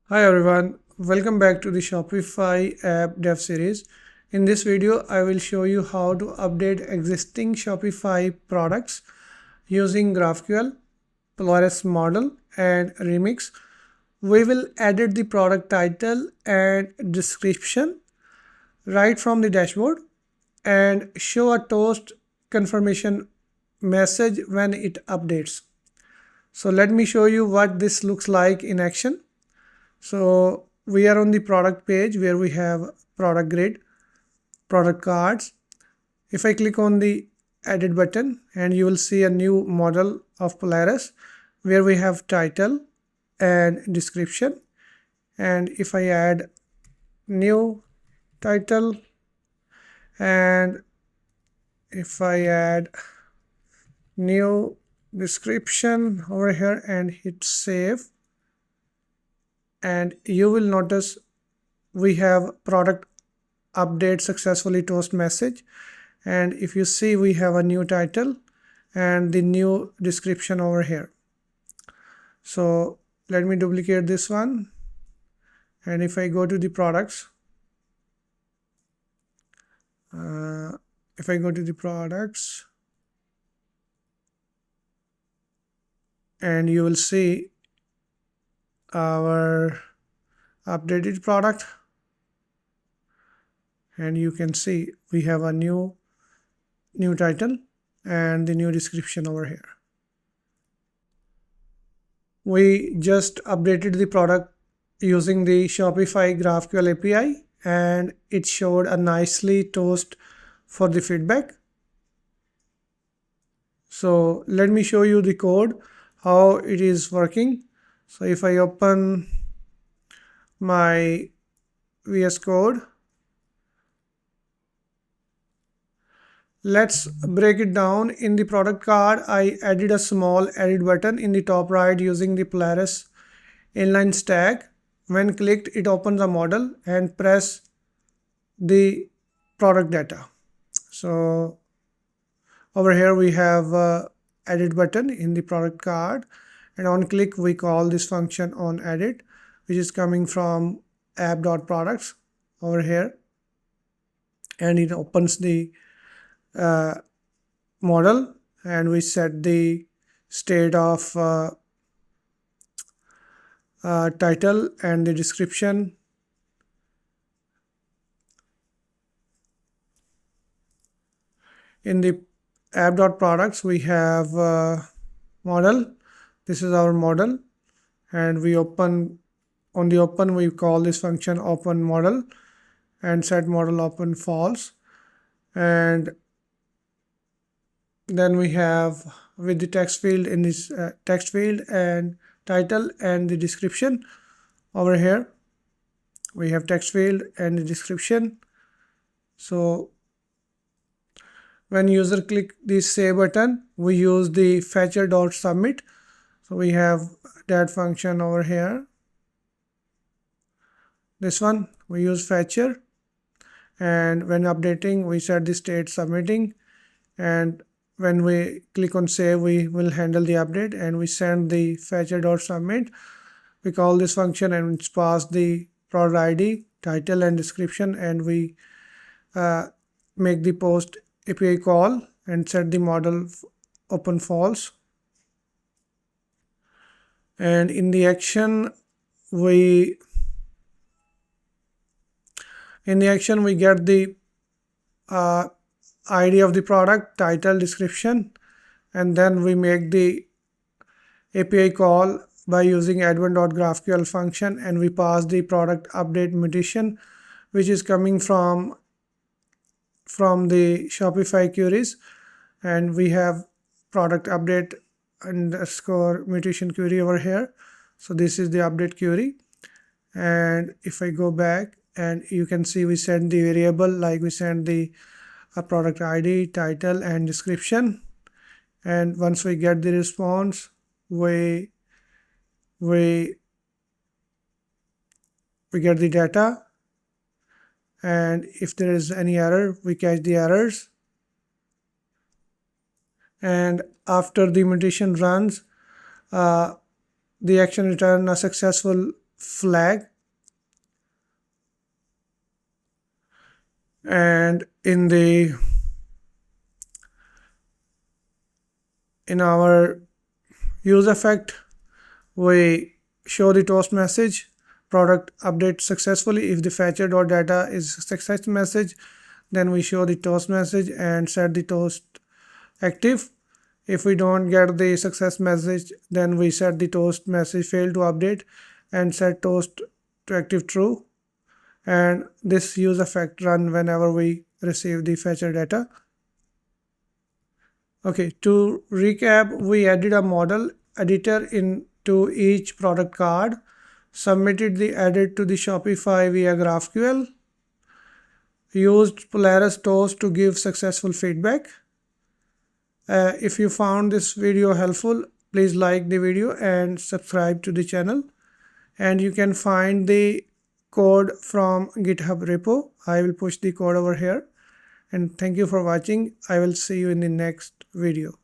Hi everyone, welcome back to the Shopify App Dev series. In this video, I will show you how to update existing Shopify products using GraphQL, Polaris Modal, and Remix. We will edit the product title and description right from the dashboard and show a toast confirmation message when it updates. So let me show you what this looks like in action. So we are on the product page where we have product grid, product cards. If I click on the edit button, and you will see a new model of Polaris where we have title and description. And if I add new title, and if I add new description over here and hit save, and you will notice we have product update successfully toast message. And if you see, we have a new title and the new description over here. So let me duplicate this one, and if I go to the products, and you will see our updated product, and you can see we have a new title and the new description over here. We just updated the product using the Shopify GraphQL API, and it showed a nicely toast for the feedback. So let me show you the code, how it is working. So if I open my VS Code, let's break it down. In the product card, I added a small edit button in the top right using the Polaris inline stack. When clicked, it opens a model and press the product data. So over here we have edit button in the product card, and on click we call this function on edit, which is coming from app.products over here, and it opens the model, and we set the state of title and the description. In the app.products we have model. This is our model, and we open on the open we call this function open model and set model open false. And then we have with the text field in this text field and title and the description. Over here we have text field and the description. So when user click the save button, we use the fetcher.submit. So we have that function over here. This one we use fetcher, and when updating we set the state submitting, and when we click on save we will handle the update, and we send the fetcher.submit. We call this function and it's pass the product ID, title and description, and we make the post API call and set the model open false. And in the action we get the ID of the product, title, description, and then we make the API call by using admin.graphql function, and we pass the product update mutation, which is coming from the Shopify queries, and we have product update underscore mutation query over here. So this is the update query, and if I go back, and you can see we send the variable, like we send the product ID, title and description, and once we get the response we get the data, and if there is any error we catch the errors, and after the mutation runs the action return a successful flag, and in our use effect we show the toast message, product update successfully. If the fetcher.data is success message, then we show the toast message and set the toast active. If we don't get the success message, then we set the toast message failed to update and set toast to active true. And this use effect run whenever we receive the fetcher data. Okay, to recap, we added a model editor into each product card, submitted the edit to the Shopify via GraphQL, used Polaris toast to give successful feedback. If you found this video helpful, please like the video and subscribe to the channel. And you can find the code from GitHub repo. I will push the code over here. And thank you for watching. I will see you in the next video.